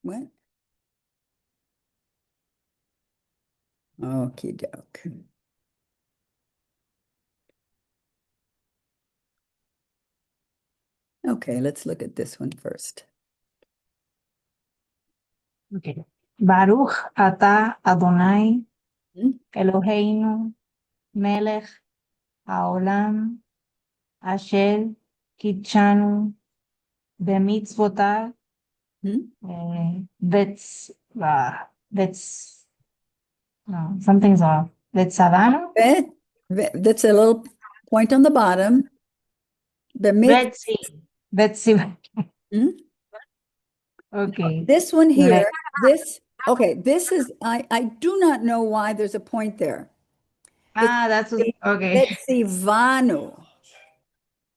What? Okie doke. Okay, let's look at this one first. Okay. Baruch atah Adonai Hmm? Eloheinu melech haolam asher kitshanu b'mitzvotav Hmm? vets vets no, something's off. Vetzavanu? That's a little point on the bottom. The mid, Vetzi. Vetzi. hmm? Okay. This one here, Right. okay, this is, I do not know why there's a point there. It's That's what, okay. Vetsivanu.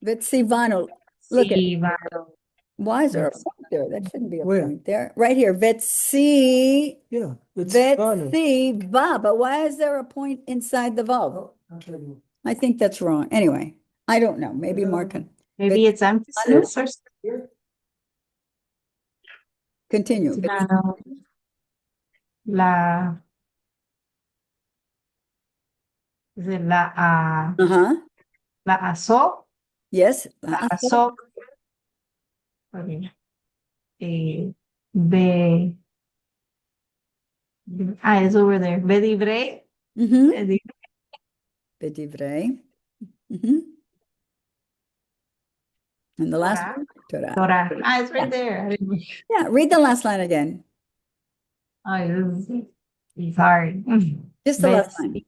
Vetsivanu. Look at, Sí, varo. why is there a Vets- point there? That shouldn't be a Where? point there. Right here, Vetsi, Yeah, it's Vanu. Vetsiva, but why is there a point inside the vav? Oh, I'll tell you. I think that's wrong. Anyway, I don't know. Maybe Mark can Maybe it's emphasis or Here? continue. varo. La, is it Uh-huh. la aso? Yes. La aso. Okay. Be, it's over there. Bedibre. Mm-hmm. Bedivrei. Mm-hmm. And the last Torah. one, Torah. Torah. It's right there. Yeah, read the last line again. It's hard. Just the last line.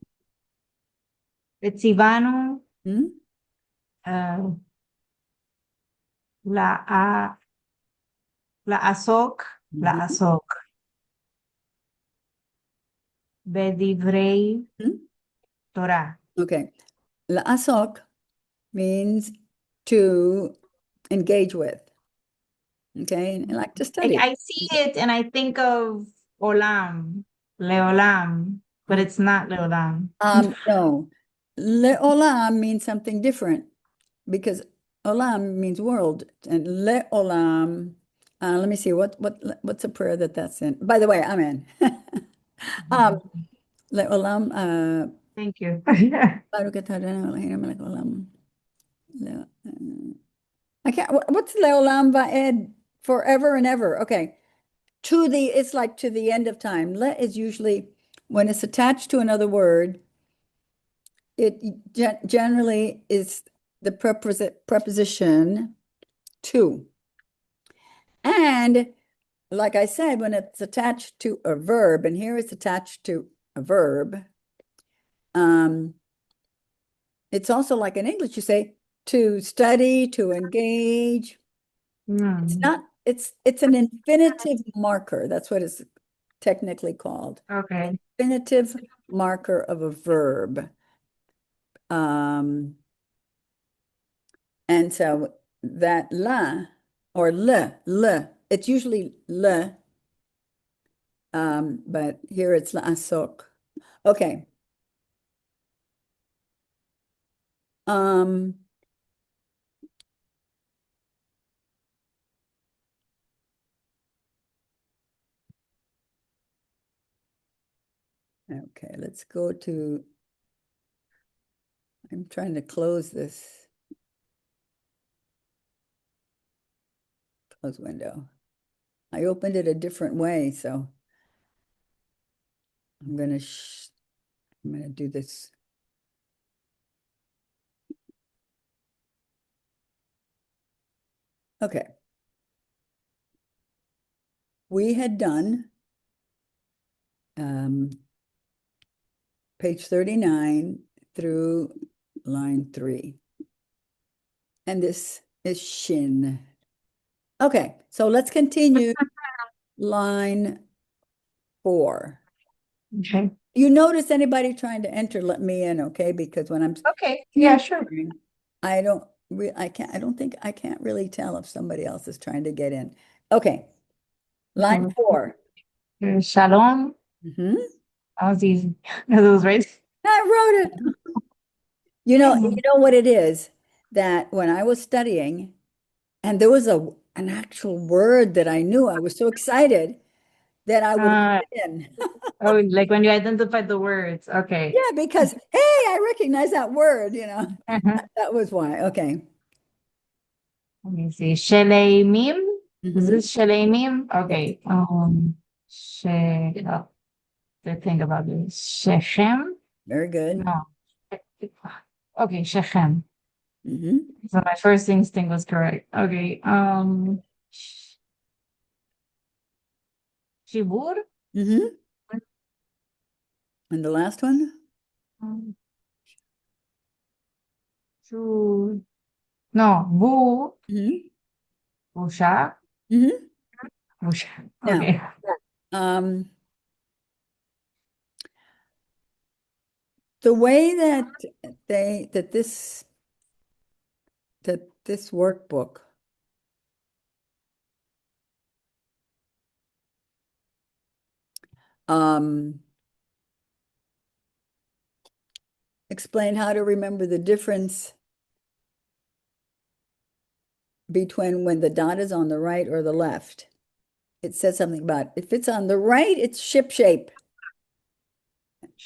Betzivanu. Hmm? La asok. La Mhm. asok. Bedivrei Hmm? Torah. Okay. La'asok means to engage with. Okay, and like to study. I see it and I think of Olam, Leolam, but it's not Leolam. No. Le'olam means something different because olam means world and le'olam. Let me see what's a prayer that's in. By the way, I'm in. Le'olam. Thank you. I can't. What's le'olam va'ed? Forever and ever. Okay. It's like to the end of time. Le is usually when it's attached to another word, it generally is the preposition to. And like I said, when it's attached to a verb, and here it's attached to a verb, it's also like in English, you say to study, to engage. It's not, it's an infinitive marker. That's what it's technically called. Okay. Infinitive marker of a verb. And so that la or le, it's usually le, but here it's la'asok. Okay. Okay, let's go to, I'm trying to close this. Close window. I opened it a different way, so I'm gonna do this. Okay. We had done page 39 through line 3. And this is shin. Okay, so let's continue line 4. Okay. You notice anybody trying to enter, let me in, okay? Because when I'm Okay. Yeah, sure. I don't think I can't really tell if somebody else is trying to get in. Okay. Line 4. Shalom. Mhm. That was easy. That was right. I wrote it. You know what it is that when I was studying and there was an actual word that I knew, I was so excited that I would Ah, put in. oh, like when you identified the words. Okay. Yeah, because, hey, I recognize that word, you know. Let That was why. Okay. me see. Sheleimim. Is Mhm. this Sheleimim? Yes. Okay. Oh, to think about this. Shechem? Very good. No. Okay, Shechem. Hmm. So my first instinct was correct. Okay. Shibur? Hmm. And the last one? Um, Shu. No. Bu. Hmm. Busha. Hmm. Busha. Now, Okay. um, the way that this workbook um explain how to remember the difference between when the dot is on the right or the left. It says something about if it's on the right, it's ship shape.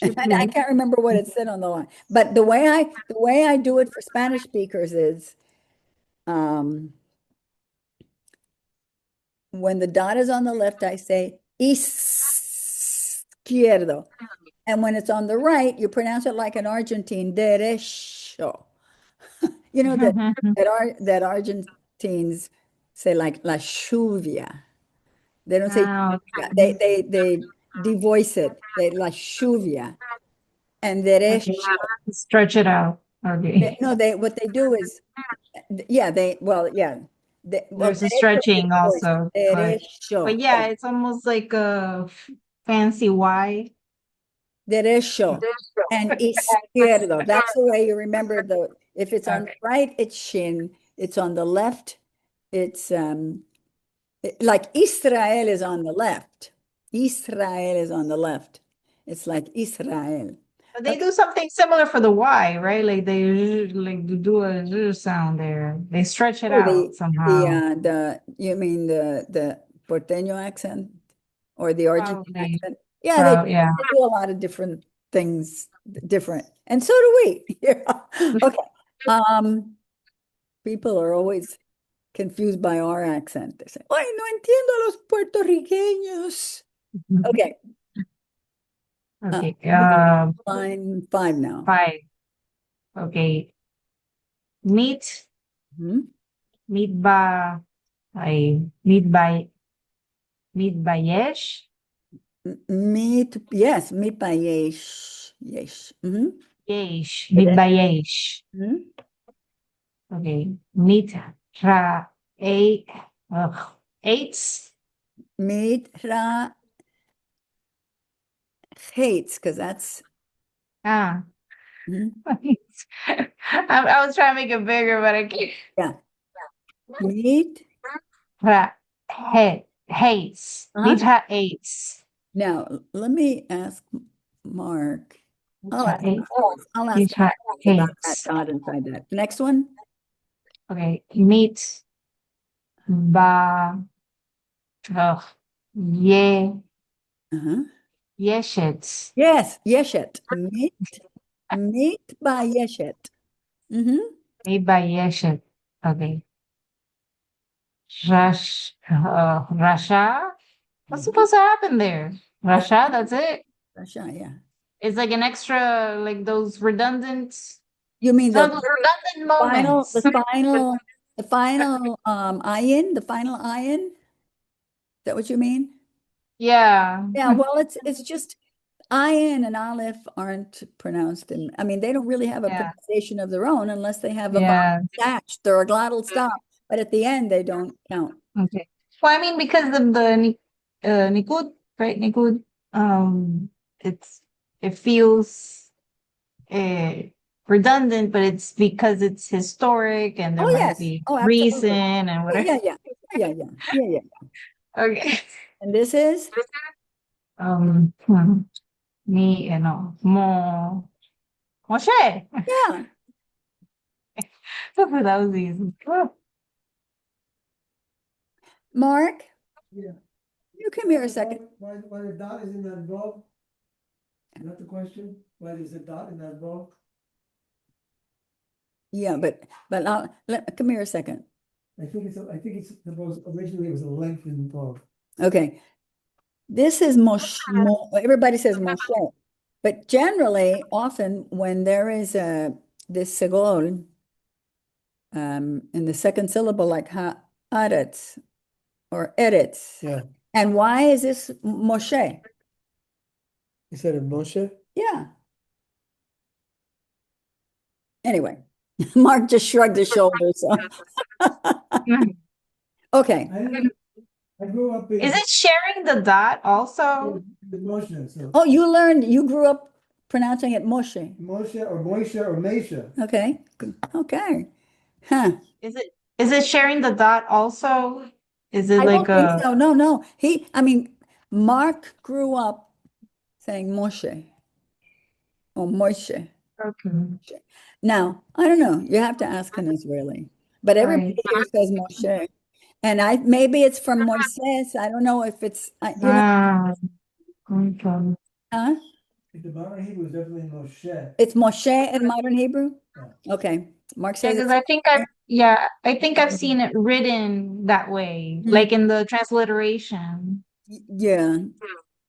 And I Shibur. can't remember what it said on the line. But the way I do it for Spanish speakers is when the dot is on the left, I say izquierdo. And when it's on the right, you pronounce it like an Argentine, derecho. You know that Argentines say like la lluvia. They don't say Ah, lluvia. okay. They devoice it. They la lluvia and Okay. derecho. Stretch it out. Okay. No, they what they do is yeah, There's a derecho is stretching the voice. also, but Derecho. yeah, it's almost like a fancy Y. Derecho and izquierdo. That's the way you remember if it's on the Okay. right, it's shin. It's on the left, it's like Israel is on the left. Israel is on the left. It's like Israel. But they Okay. do something similar for the Y, right? Like they like do a sound there. They stretch it Oh, out somehow. the you mean the Porteño accent or the Argentine Probably. accent? Yeah, Yeah. they do a lot of different things different. And so do we. Yeah. Okay. Um, People are always confused by our accent. They say, "Ay, no entiendo a los puertorriqueños." Okay. Okay. Line 5 now. 5. Okay. Meet Mhm. meet ba ay meet by Yesh. Yes, mi país. Yes. Yesh. Meet by Yesh. Mhm. Okay. Meet ra a eights. Mitra hates, because that's Ah. mhm. I was trying to make it bigger, but I can't. Yeah. Meat. Ra hates. Uh-huh. Mitra eights. Now, let me ask Mark. Mitra eight. I'll ask Mitra about that hates. dot inside that. Next one. Okay. Meet ba ye Uh-huh. yeshets. Yes, yeshet. Meat by yeshet. Mm-hmm. Made by Yeshet. Okay. Rasha. What's supposed to happen there? Rasha, that's it. Russia, yeah. It's like an extra, like those redundant, You mean some redundant moments. the final ayin, the final ayin? Is that what you mean? Yeah. Yeah, well, it's just ayin and aleph aren't pronounced in, I mean, they don't really have a Yeah. pronunciation of their own unless they have a vowel Yeah. attached. They're a glottal stop, but at the end they don't count. Okay. Well, I mean, because of the Nikud, right? Nikud, it's it feels uh redundant, but it's because it's historic and there Oh might yes. be Oh, reason absolutely. and whatever. Yeah. Okay. And this is Um, hmm, me, Mo, Moshe. yeah. That was easy. Oh, Mark, Yeah. You come here a second. Why the dot is in that bulb? Is that the question? Why there's a dot in that bulb? Yeah, but come here a second. I think it's supposed, originally it was a lengthened bulb. Okay. This is Moshe. Everybody says Moshe. But generally, often when there is this segol in the second syllable, like haaretz or eretz. Yeah. And why is this Moshe? Instead of Moshe? Yeah. Anyway, Mark just shrugged his shoulders. So. Okay. I grew up in. Is it sharing the dot also? The Moshe, so Oh, you grew up pronouncing it Moshe. Moshe or Moishe or Mesha. Okay. Okay. Huh. Is it sharing the dot also? Is it I like don't think so. No. Mark grew up saying Moshe or Moshe. Okay. Now, I don't know. You have to ask an Israeli. But everybody here says Moshe. And maybe it's from Moises. I don't know if it's, Ah, okay. huh? The modern Hebrew is definitely Moshe. It's Moshe in modern Hebrew? Yeah. Okay. Mark Yeah, says because it's I think I've seen it written that way, like in the transliteration. yeah,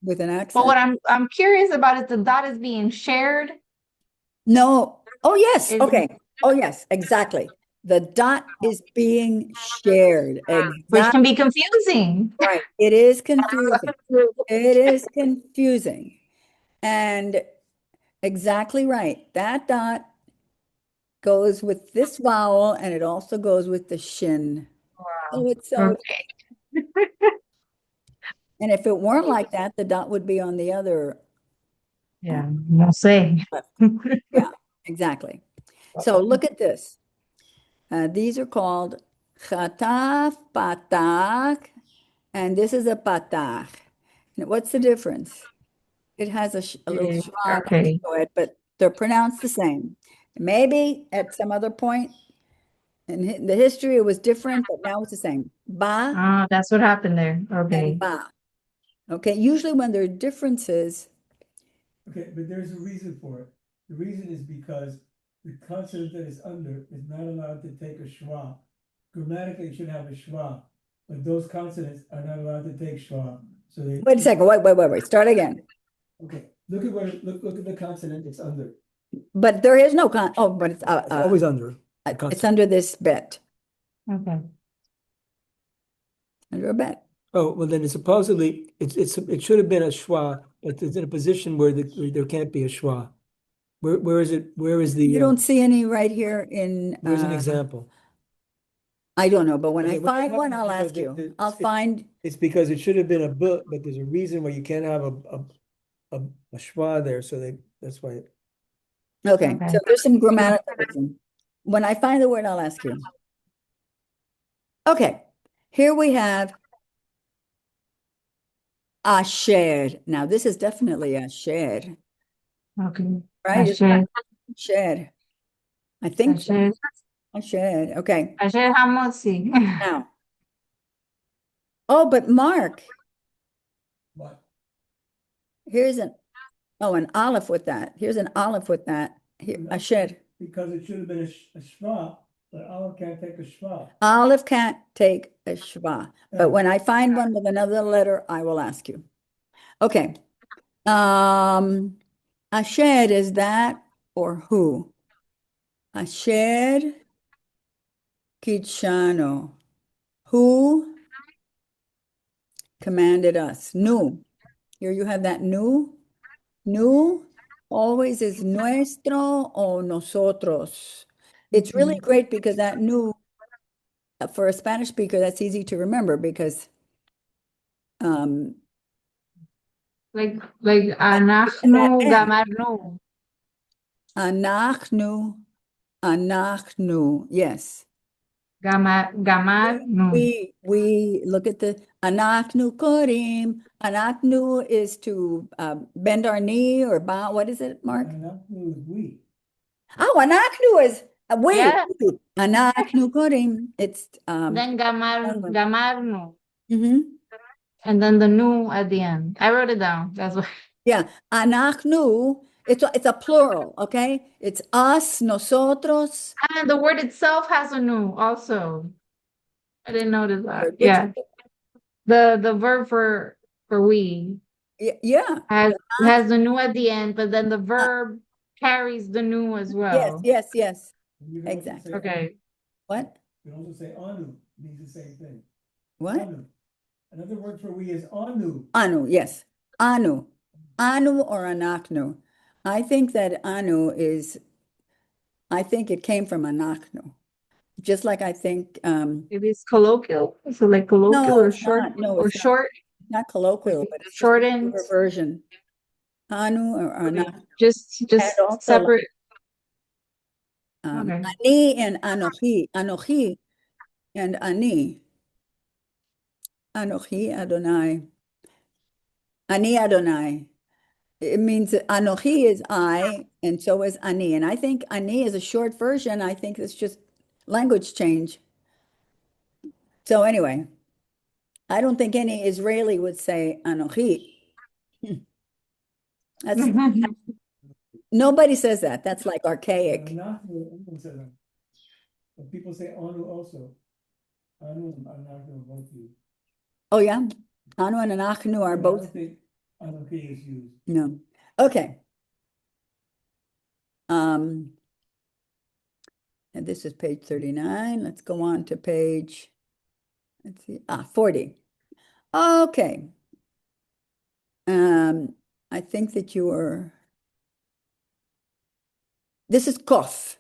with an But accent. what I'm curious about is the dot is being shared. No. Oh, yes. Is- Okay. Oh, yes, exactly. The dot is being shared. Which Exactly can be confusing. right. It is confusing. It is confusing. And exactly right. That dot goes with this vowel and it also goes with the shin. Wow. So Okay. and if it weren't like that, the dot would be on the other. Yeah, no say. Yeah, exactly. So look at this. These are called chataf, patach, and this is a patach. Now, what's the difference? It has a little Yeah, schwa okay. next to it, but they're pronounced the same. Maybe at some other point in the history it was different, but now it's the same. Ba Ah, that's what happened there. Okay. and ba. Okay, usually when there are differences, Okay, but there's a reason for it. The reason is because the consonant that is under is not allowed to take a schwa. Grammatically, it should have a schwa, but those consonants are not allowed to take schwa. So they. wait a second, wait, start again. Okay, look at the consonant it's under. But there is no but it's It's always under. it's under this bet, Okay. under a bet. Oh, well, then it's supposedly, it should have been a schwa, but it's in a position where there can't be a schwa. Where is it, where is the, You don't see any right here in, where's an example? I don't know, but when Okay, I what find one, happens I'll because ask you. the- I'll find, It's because it should have been a but there's a reason why you can't have a schwa there, so that's why. okay, Okay. so there's some grammatical reason. When I find the word, I'll ask you. Okay, here we have asher. Now, this is definitely asher, Okay. right? It's Asher. asher. I think so. Asher. Asher, okay. Asher Hamotzi. Now, oh, but Mark, What? here's an aleph with that. Here's an aleph with that. Here, asher. Because it should have been a schwa, but Aleph can't take a schwa. Aleph can't take a shva, Yeah. but when I find one with another letter, I will ask you. Okay. Asher, is that or who? Asher Kitshano. Who commanded us? Nu. Here you have that nu. Nu always is nuestro o nosotros. It's really great because that nu, for a Spanish speaker, that's easy to remember because Like anachnu gamarnu. Anachnu, yes. Gamarnu. We look at the anachnu korim. Anachnu is to bend our knee or bow. What is it, Mark? And that was we. Oh, anachnu is we. Yeah. Anachnu korim. It's Then gamarnu. mhm. And then the nu at the end. I wrote it down. That's what. Yeah, anachnu, it's a plural, okay? It's us, nosotros. And the word itself has a nu also. I didn't notice that. Which, Yeah. The verb for we yeah, has the nu at the end, but then the verb carries the nu as yes, well. yes, yes. You can also Exactly. say Okay. What? You can also say anu, means the same thing. What? Anu. Another word for we is anu. Anu, yes. Anu. Anu or anachnu. I think that anu is, I think it came from anachnu. Just like I think, Maybe it's colloquial. So like colloquial no, or it's short not. No, or it's not. short. Not colloquial, but it's just a Shortened. shorter version. Anu or Okay. anachnu. Just And also separate. like, Okay. ani and anochi. Anochi and ani. Anochi Adonai. Ani Adonai. It means that Anochi is I, and so is Ani. And I think Ani is a short version. I think it's just language change. So anyway, I don't think any Israeli would say Anochi. That's nobody says that. That's like archaic. Anachnu, everyone says that. But people say anu also. Anu and anachnu both used. Oh yeah, Anu and Anachnu are But I both. don't think anochi is used. No. Okay. And this is page 39. Let's go on to page, let's see, 40. Okay. I think that you are, this is kof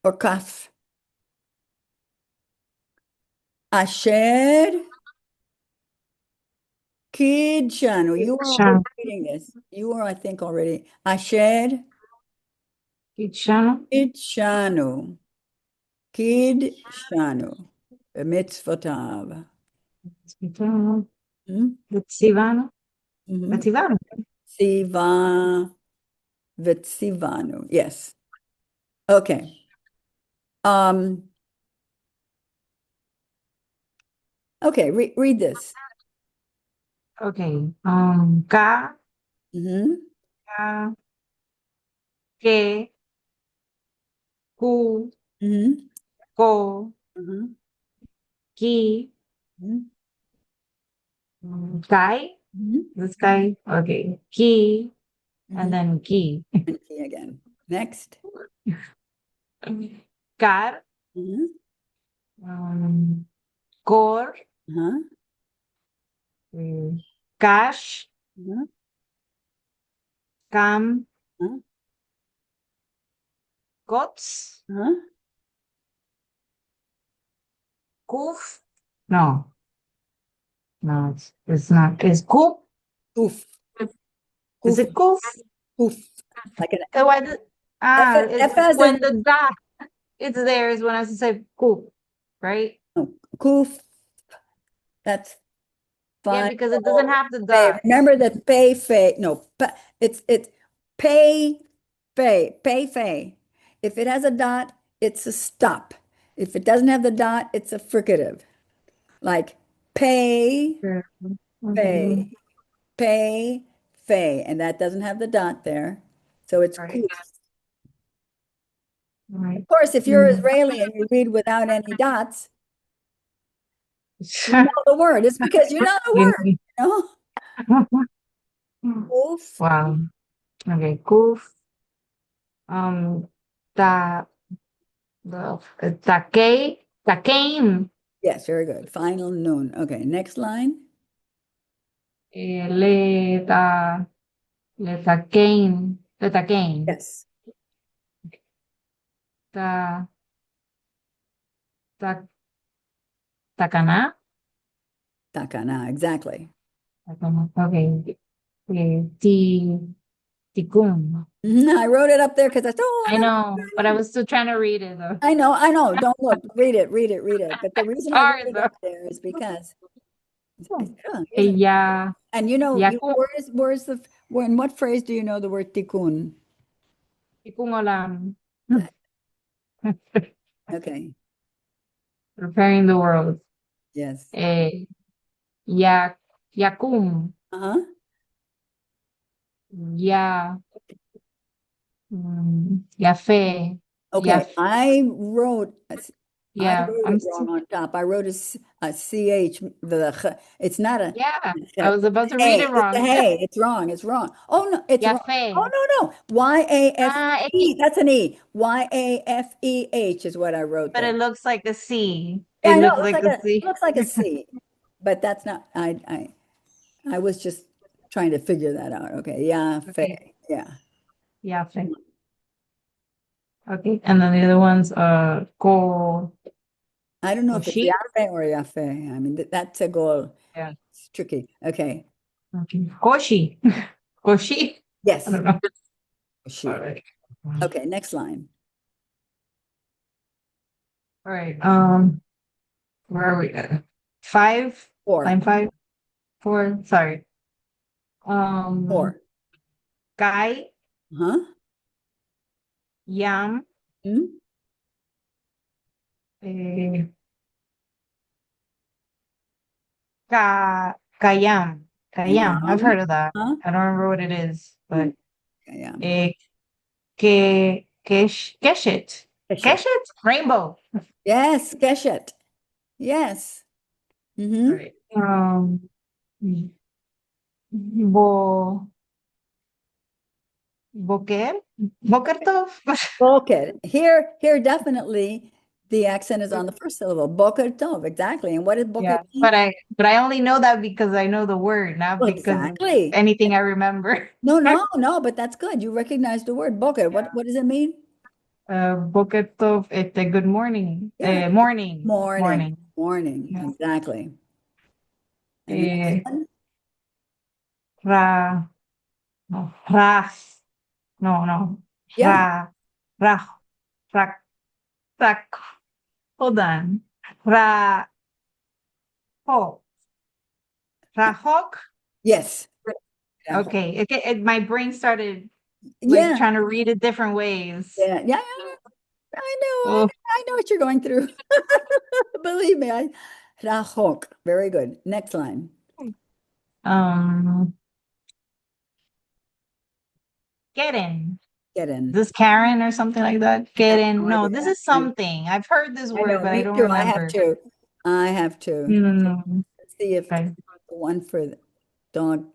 or kaf. Asher Kidshanu. You are already reading this. You are, I think, already. Asher Kitchano. Kidshanu. Kidshanu. Mitzvotav. Hmm? Sivano. Mhm. Sivano. Siva Vitsivanu. Yes. Okay. Okay, read this. Okay. Ka, Mhm. ka, ke, ku, Mhm. ko, Mhm. ki, Mhm. kai. Mhm. This guy. Okay. Ki, Mhm. and then ki. And key again. Next. Kar, Mhm. kor, Uh-huh. kash, Uh-huh. kam, Uh-huh. kots, Uh-huh. kuf. No, no, it's not. It's kuf. Kuf. Is Kuf. it kuf? Kuf. Like an Why F it's as in when the dot it's there is when I say kuf, right? no, kuf. That's Yeah, fine. because it doesn't have the Pay. dot. Remember that pay fay. No, it's pay pay fay. If it has a dot, it's a stop. If it doesn't have the dot, it's a fricative. Like pay Okay. fay pay fay, and that doesn't have the dot there, so it's Right. kuf. Right. Of course, if you're Israeli and you read without any dots, you know the word. It's because you know the word, you know? Kuf. Wow. Okay, kuf. Ta the takein. Yes, very good. Final noon. Okay, next line. Le ta le takein. Yes. Ta ta takana. Takana, exactly. Okay. Tikun. I wrote it up there because I thought, oh, I know, but I was still trying to read it though. I know. Don't look. Read it, read it, read it. But the reason I wrote Hard it though. up there is because, Ya, and you know, yaku, in what phrase do you know the word tikkun? tikung olam. Okay. Preparing the world. Yes. Ya, Yakum, Uh-huh. Ya, Yafe, Okay, Yaf, I wrote I yeah, wrote it wrong on top. I wrote a ch. It's not a yeah, I it's was about to read hey. it It's a wrong. hey. It's wrong. It's wrong. Oh no, it's wrong. Oh Yafe. no, no. Y-A-F-E. E, That's an E. Y-A-F-E-H is what I wrote but it there. looks like a C. Yeah, It I know. looks like a It C. looks like a C, but that's not. I was just trying to figure that out. Okay. Yeah. Okay, Yeah. Yafe. Okay, and then the other ones, I don't know if it's Koshi. Yafe or Yafe. I mean, that's a goal. Yeah. It's tricky. Okay. Okay. Koshi. Koshi. I Yes. don't know. All She. right. Okay, next line. All right. Where are we at? Five, Four. line five, four. Sorry. Um, Four. Kai, Huh? Yam, Hmm? eh, Kayam. Kayam. I've Yeah. heard of that. Huh? I don't remember what it is, but Yeah. eh, Keshet. Keshet. Keshet? Rainbow. Yes, Keshet. Yes. All Mm-hmm. right. Bo Boker? Boker Tov? Boker. Here definitely the accent is on the first syllable. Boker Tov, exactly. And what did Boker Yeah, mean? but I only know that because I know the word, not Well, because of exactly. anything I remember. No, no, no, but that's good. You recognize the word Boker. Yeah. What does it mean? Boker Tov, good morning. Yeah. Morning. Morning. Morning. Morning. Yeah. Exactly. And the next Eh, one? ra, no, ras, no, no. Yeah. Ra, ra, ra, ra, hold on. Ra, ho, rahok. Yes. Yeah. Okay, my brain started like Yeah. trying to read it different ways. Yeah. Yeah. I know, Oh, I know what you're going through. Believe me, Rahok. Very good. Next line. um, Keren. Get in. This Karen or something like that? I have Keren. no No, this idea. is something. I've heard this I word, know, but I me don't too. I have remember. to. I have to. No. Let's see if Okay. the one for the dog.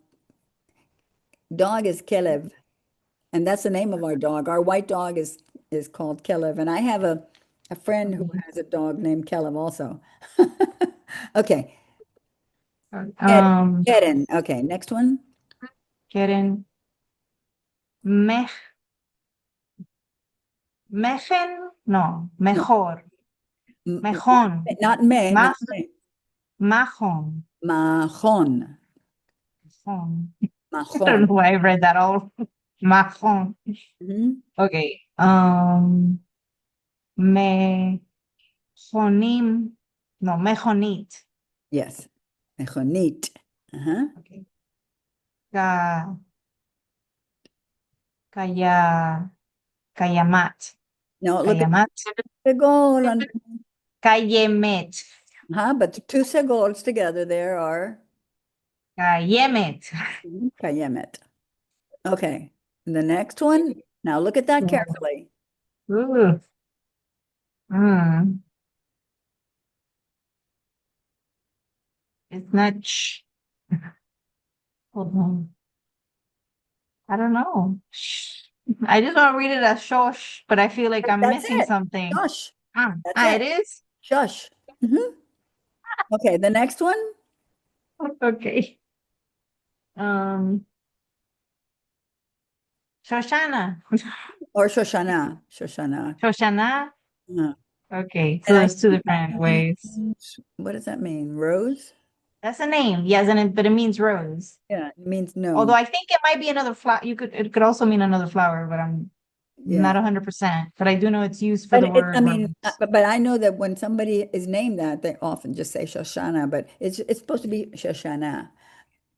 Dog is Kelev, and that's the name of our dog. Our white dog is called Kelev, and I have a friend who has a dog named Kelev also. Okay. Um, Keren. Okay, next one. Keren. Mej, Mejen. No, No, mejor. m- Mejón. not me, Ma, not me. Majón. Mahon. Majón. I don't Mahon. know why I read that all. Majón. Mhm. Okay. Mejonim. No, mejonit. Yes. Mechonit. Uh-huh. Okay. Ka, kaya, kayamat. No, look at Kayamat. the goal on, Kayemet. huh? But the two segols together there are Kayemet. kayemet. Okay. And the next one. Now look at that carefully. Ooh. Mm. It's not hold on. I don't know. I just want to read it as shosh, but I feel like I'm That's missing it. something. Shush. That's It it. is? Shush. Mhm. Okay, the next one Okay. Um, Shoshana. or Shoshana. Shoshana. Shoshana. Yeah. Okay, so And I there's two think that different ways. means, what does that mean? Rose? That's a name, yes, but it means rose. Yeah, it means Although no. I think it might be another flower. It could also mean another flower, but I'm Yeah. not 100%. But I do know it's used for But the I word mean, rose. but I know that when somebody is named that, they often just say Shoshana, but it's supposed to be Shoshana.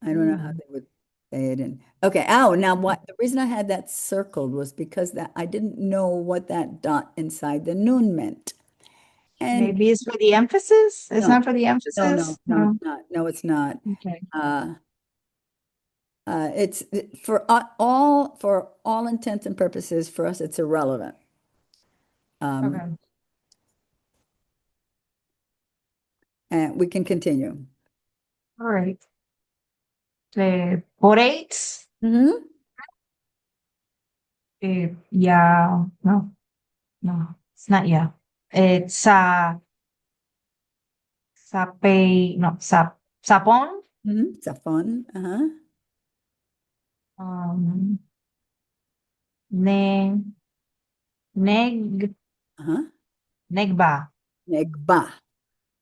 I don't know how Mm. they would say it in. Okay. Oh, now what the reason I had that circled was because that I didn't know what that dot inside the noon meant. And Maybe it's for the emphasis? It's No. not for the no, emphasis? it's not. No, it's not. Okay. It's for all intents and purposes, for us, it's irrelevant. Okay. And we can continue. All right. Por eight. Mhm. Yeah. No. No. It's not yeah. It's sapon. Safon. Uh-huh. Um ne neg Uh-huh. negba. Negba.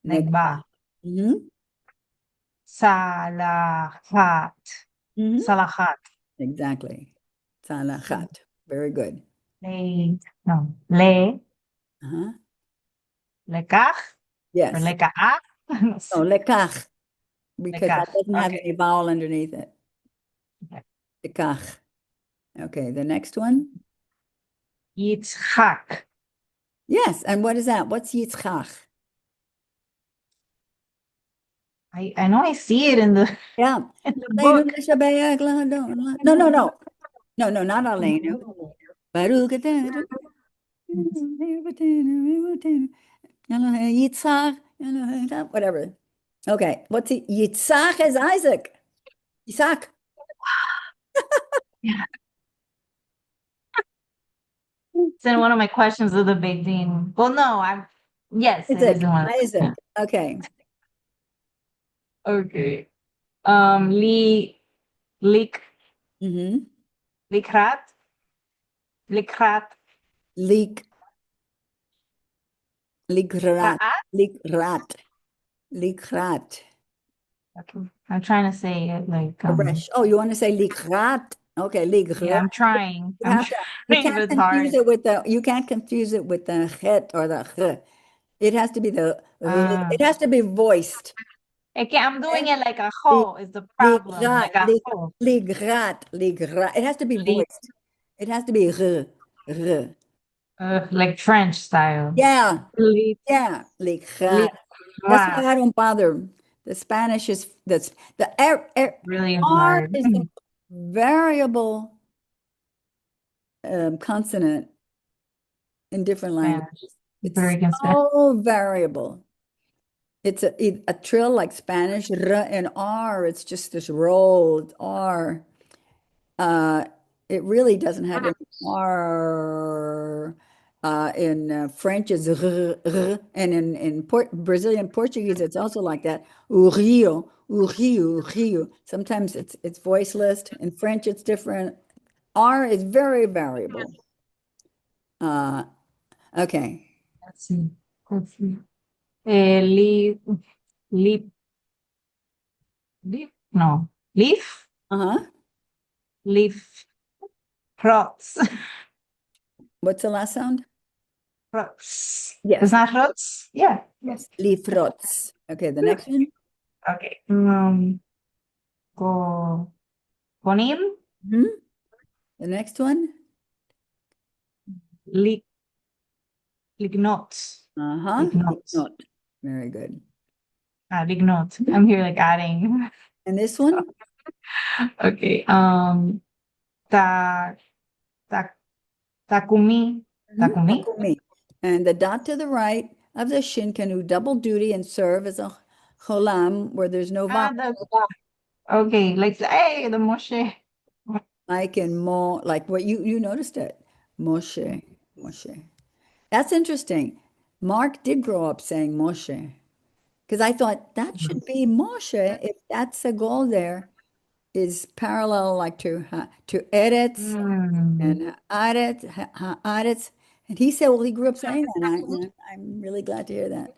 Negba. Mhm. Salahat. Mhm. Salahat. Exactly. Salachat. Very good. Le Uh-huh. lekach or Yes. lekaach. No, lekach, because that Lekach. doesn't have Okay. any vowel underneath it. Okay. Lekach. Okay, the next one. Yitzchak. Yes, and what is that? What's Yitzchak? I know I see it in the Yeah. in the book. No, no, no. No, no, not Aleinu. Baruch atah Yitzhak, whatever. Okay, what's it? Yitzhak is Isaac. Isaac. Yeah. It's in one of my questions of the big thing. Well, no, yes, it Isaac. is in one. Isaac. Okay. Okay. Lik Mm-hmm. likrat likrat Lik, likrat, raat. likrat, likrat. Okay. I'm trying to say it like Resh. Oh, you want to say likrat? Okay, likrat. yeah, I'm trying. You I'm have to, you trying, but can't it's hard. confuse it with you can't confuse it with the het or the ch. It has to be it has to be voiced. Okay, I'm doing Okay? it like a ho is the problem. Like a ho. Ligrat, ligrat. It has to be Li- voiced. It has to be r. like French style. Yeah, Li- yeah, ligrat. That's why Likrat. I don't bother. The Spanish is the Really R hard. is the variable consonant in different languages. Spanish. It's Very good Spanish. so variable. It's a trill like Spanish, r and R. It's just this rolled R. It really doesn't have any R. In French, it's r, and in Brazilian Portuguese, it's also like that. O Rio, o Rio, o Rio. Sometimes it's voiceless. In French, it's different. R is very variable. Okay. Let's see. Let's see. Leaf, leaf, leaf, no, leaf, Uh-huh. leaf, rots, What's the last sound? rots. Yes. It's not rots? Yeah. Yes. Lifrots. Okay, the next one. Okay. Conim, Mhm. The next one. lig, lignot, Uh-huh. lignot, Lignot. Very good. lignot. I'm here like adding. And this one? Okay. Ta, ta, takumi, takumi. Takumi. And the dot to the right of the shin can do double duty and serve as a cholam where there's no vowel. Okay, like hey, the Moshe. Like in like what you noticed it. Moshe. Moshe. That's interesting. Mark did grow up saying Moshe. Because I thought that should be Moshe if that's a goal there is parallel like to Eretz and Haaretz. And he said, well, he grew up saying that. I'm really glad to hear that.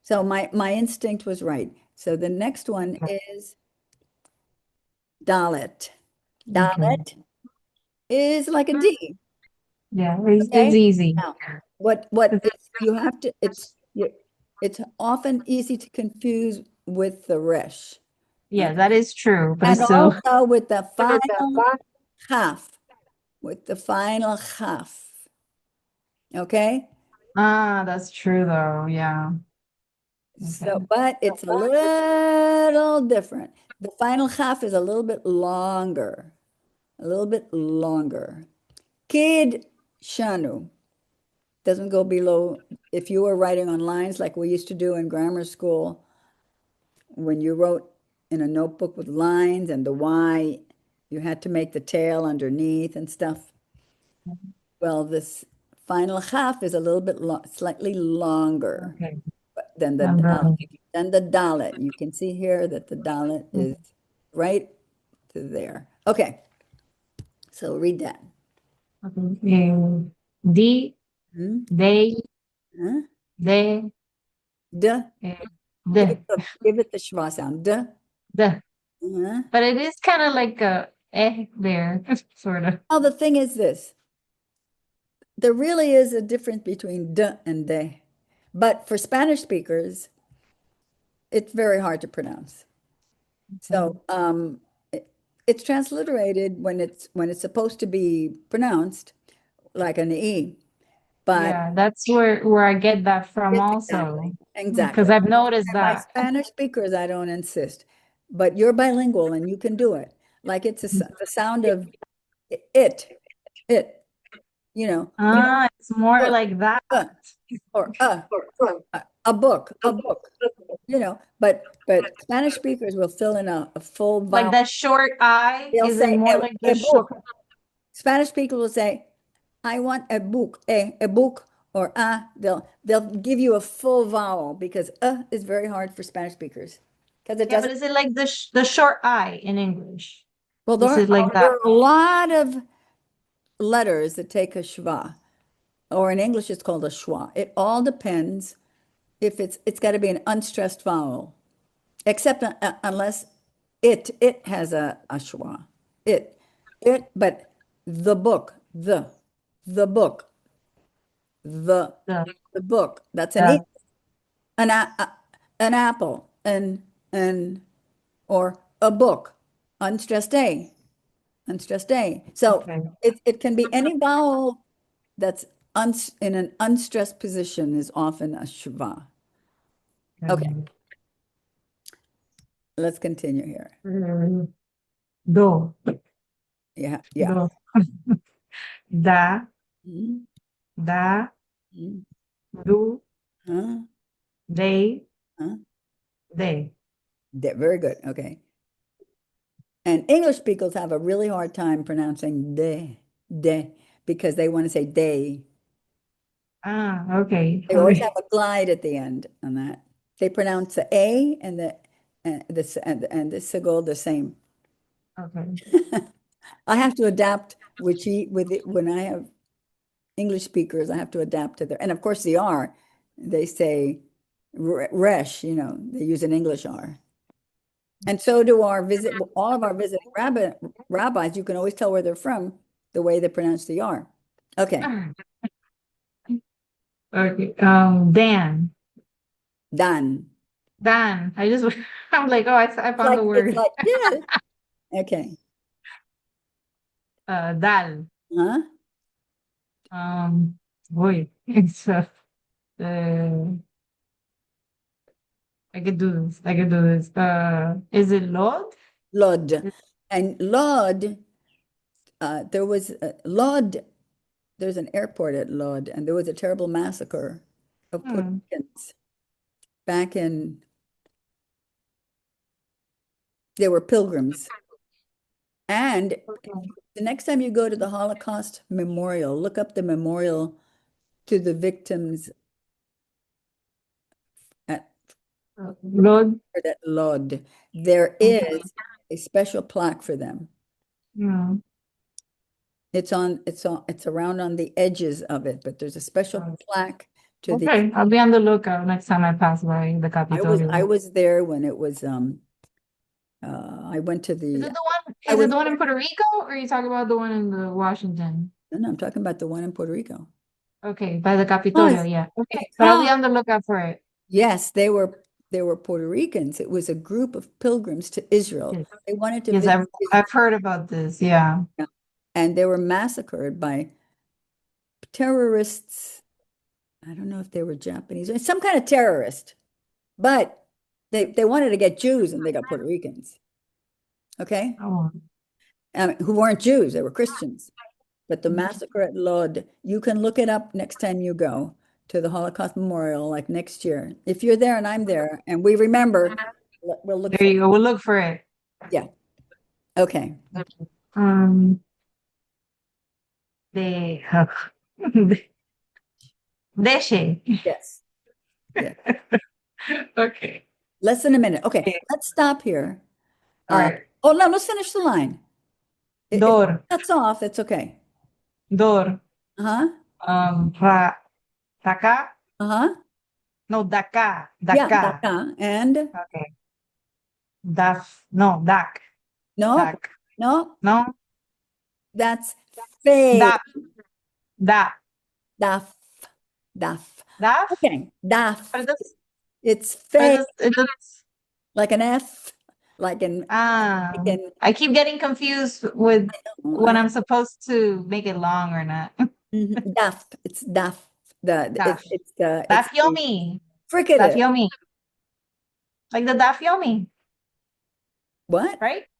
So my instinct was right. So the next one is Dalet. Dalet is like a D. Yeah, it's Okay? easy. Now, you have to, it's often easy to confuse with the resh. Yeah, that is true, but And it's still also with the final chaf, with the final chaf. Okay? Ah, that's true though. Yeah. So, Okay. but it's a little different. The final half is a little bit longer, a little bit longer. Kid Shanu doesn't go below, if you were writing on lines like we used to do in grammar school, when you wrote in a notebook with lines and the Y, you had to make the tail underneath and stuff. Well, this final half is a little bit slightly longer Okay. than the I'm Dalet. ready. Than the Dalet. You can see here that the Dalet is right to there. Okay, so read that. Okay. D, Hmm? they, Huh? de, Duh. eh, Give de, give it the schwa sound. Duh. de. Uh-huh. But it is kind of like a there, sort of. Well, the thing is this. There really is a difference between duh and de. But for Spanish speakers, it's very hard to pronounce. So it's transliterated when it's supposed to be pronounced like an E, but Yeah, that's where I get that from yes, also. exactly, Because exactly. I've noticed And my that. Spanish speakers, I don't insist, but you're bilingual and you can do it. Like it's the sound of it, you know, Ah, it's more book, like that. uh, or a book, but Spanish speakers will fill in a full Like vowel. that short I, They'll is it say more like the a short? book. Spanish people will say, I want a book, a book, or they'll give you a full vowel because is very hard for Spanish speakers because it Yeah, but doesn't. is it like the short I in English? Well, Is it like there that? are a lot of letters that take a schwa, or in English it's called a schwa. It all depends if it's got to be an unstressed vowel, except unless it has a schwa. It but the book, the book, the The, the book. That's an the, E. An apple, and or a book, unstressed A, unstressed A. So okay. it can be any vowel that's in an unstressed position is often a shva. Okay, let's continue here. Do, Yeah, yeah. do. Da, Mhm, da, mhm. do, Huh? they, Huh? they. Very good. Okay. And English speakers have a really hard time pronouncing de, because they want to say they. Ah, okay. They always have a glide at the end on that. They pronounce the A and the sigil the same. Okay. I have to adapt with it when I have English speakers, I have to adapt to their, and of course the R, they say resh, they use an English R. And so do all of our visiting rabbis, you can always tell where they're from the way they pronounce the R. Okay, Okay. Dan. Dan. Dan. I just, I'm like, oh, I found the It's word. like, yeah. Okay. Dal. Huh? Boy, it's I could do this. I could do this. Is it Lord? Lod. And Lod, there was Lod, there's an airport at Lod, and there was a terrible massacre of Puerto Hmm. Ricans back in, they were pilgrims. And the next time you go to the Holocaust Memorial, look up the memorial to the victims at Lord. Lod. There is a special plaque for them. Yeah. It's around on the edges of it, but there's a special plaque to the, Okay, I'll be on the lookout next time I pass by the I Capitolio. was there when it was, I went to Is the, it the one? I Is it was, the one in Puerto Rico, or are you talking about the one in the Washington? no, I'm talking about the one in Puerto Rico. Okay, by the Capitolio, Because, yeah. Okay, but I'll be because, on the lookout for it. yes, they were Puerto Ricans. It was a group of pilgrims to Israel. Yes, They wanted to yes, visit I've heard about this. Yeah. Israel, and they were massacred by terrorists. I don't know if they were Japanese, or some kind of terrorist, but they wanted to get Jews and they got Puerto Ricans. Okay? Oh, Who weren't Jews, they were Christians. But the massacre at Lod, you can look it up next time you go to the Holocaust Memorial, like next year. If you're there and I'm there and we remember, we'll look there for you go. We'll look for it. Yeah. Okay. Um, de, Deshe. Yes. Okay. Less than a minute. Okay. Okay. Let's stop here. All right. Oh, no, let's finish the line. If Door, that's off, it's okay. door. Uh-huh. Daka? Uh-huh. No, daka. Yeah, Daka. Daka. And Okay. No, dak. no, Dak. no, No, that's fade. dap. Dap. Daf. Daf. Daf? Okay. Daf. But it does, It's but fade, it does, like an F, like an, like an I keep getting confused with when I'm supposed to make it long or not. Daf. It's Daf. Daf. It's the Dafyomi. fricative. Dafyomi. Like the Dafyomi, What? right?